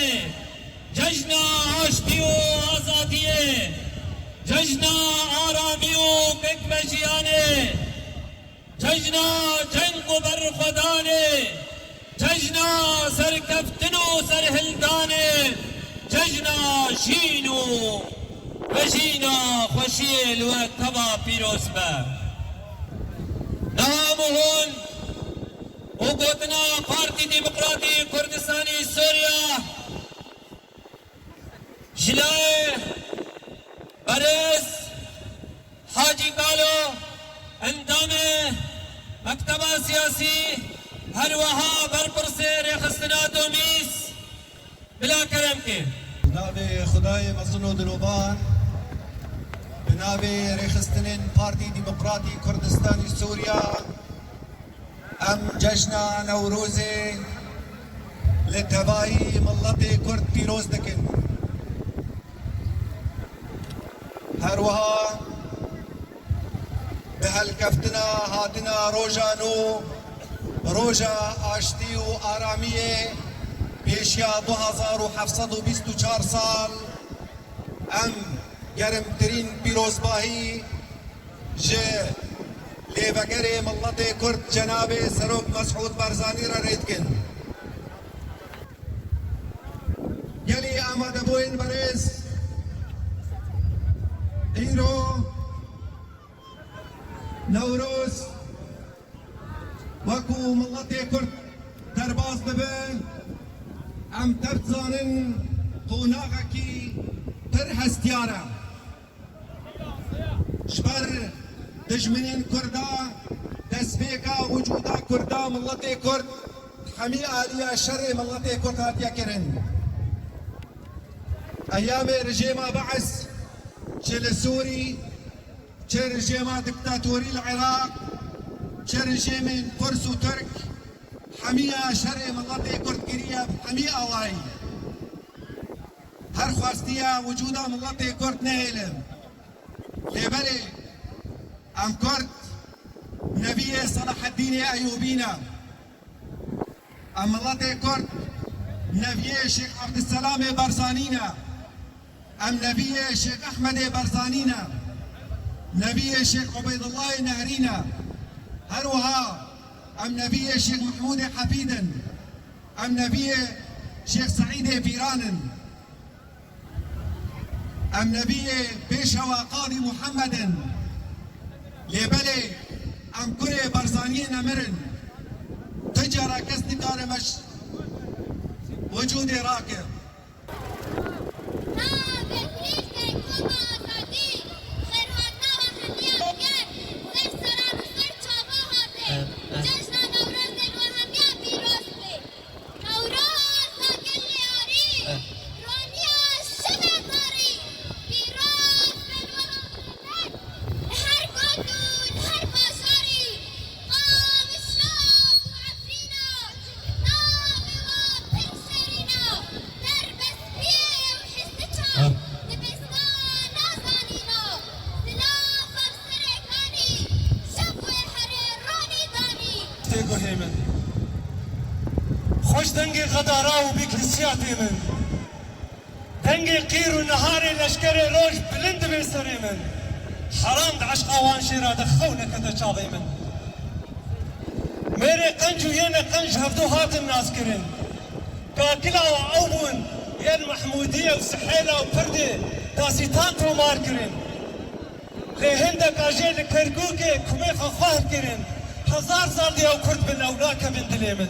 جشن آشتی و آزادیه، جشن آرامی و بکمشیانه، جشن جنگ و برخودانه، جشن سرکفتن و سرهلدانه، جشن شین و وشین خوشی لوک تبا پیروز به نامهون و گوتنا پارتی دموکراتی کردستانی سوریا جلائے برس حاجی کالو اندام مکتبہ سیاسی ہر وہاں برپر سے ریخستنا دومیس بلا کرم کے بناب خدای مظلو دلوبان بناب ریخستنین پارتی دموکراتی کردستانی سوریا ام جشن نوروز لتبایی ملت کرد پیروز دکن هروها به هلکفتنا هاتنا روژانو روژا آشتی و آرامیه پیشیا 2724 سال ام گرمترین پیروزباهی جه لیوگر ملت کرد جناب سروک مسعود بارزانی را رید کن گلی آماده بوین برز ایرو نوروز وکو ملت کرد درباز ببه ام تبزانن قوناغا کی تر هستیارا شبر دجمنين كردا دسبيكا وجودا كردا ملتي كرد حمي آلية شر ملتي كرد هاتيا كرن أيام رجيما بعث شل سوري شل رجيما دكتاتوري العراق شل رجيم فرس وترك حمية شر ملتي كرد كريا حمي أواي هر خواستيا وجودا ملتي كرد نهيلم لبري ام كرد نبي صلاح الدين ايوبينا ام ملت كرد نبي شيخ عبد السلام برزانينا ام نبي شيخ احمد برزانينا نبي شيخ عبيد الله نهرينا هروها ام نبي شيخ محمود حفيدا ام نبي شيخ سعيد بيران ام نبي بيشوا قاضي محمد لبلي ام كوري برزانيين مرن تجارة كاستقارة مش وجودي راكب خوش دنگی غدارا و بیکلسیاتی من دنگی قیر و نهاری لشکر روش بلند بیسری من حرام دا عشق آوان شیرا دخونه کده چاوی من میره قنج و ین قنج هفدو هاتن ناس کرن کاکلا و عوبون ین محمودیه و سحیلا و پرده داسیتان تو مار کرن لیهنده کاجه لکرگو که کمی خواهر کرن هزار سال دیا و کرد بن اولاک بن دلی من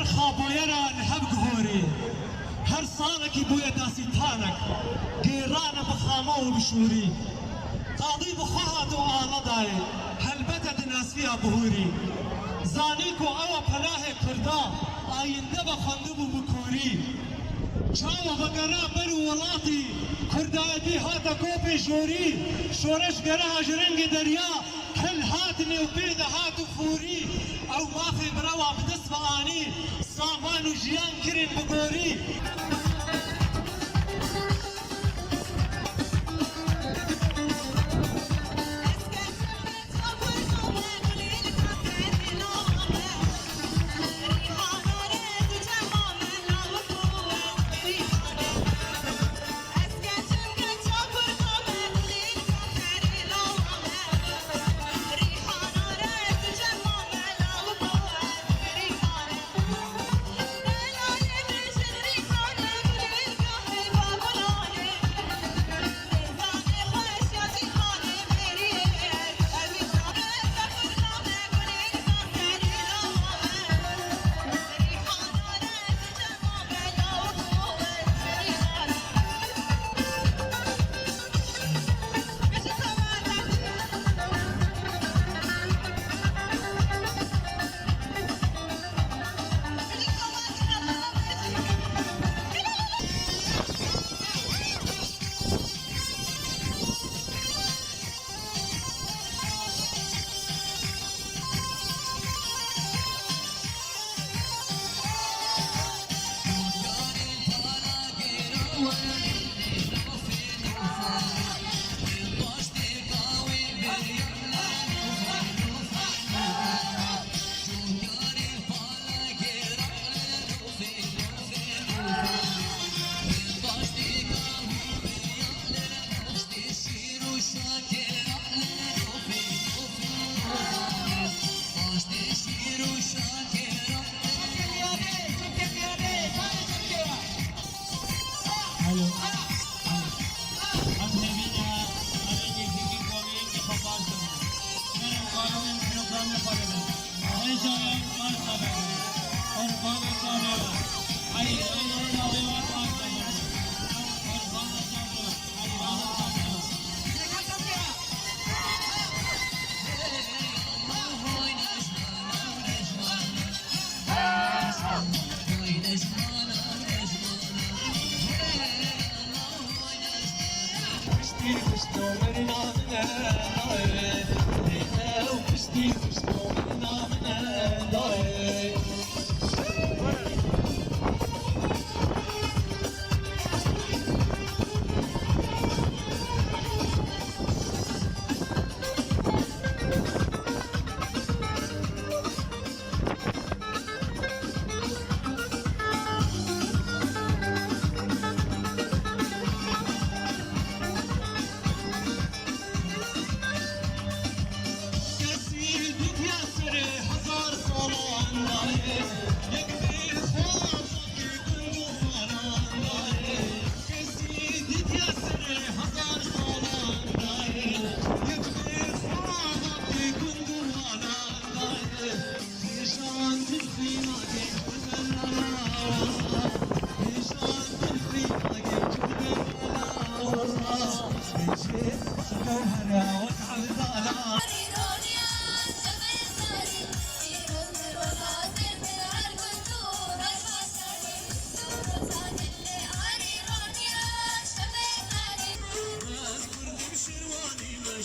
چرخا بویرا نهب گهوری هر صالك بويا داسيتانك قيرانا بخامة وبشوري قاضي بخوات وآلا داي هل بتد ناس فيها بهوري زانيكو أوا پناه كردا آينده بخندب وبكوري چاو بقرا برو ولاتي كردا دي هاتا كوبي جوري شورش قراها جرنگ دريا هل هاتني وبيد هاتو فوري او ما في بروا بدس باني سامان وجيان كرين بقوري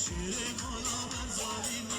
شیرین حالا من ظالم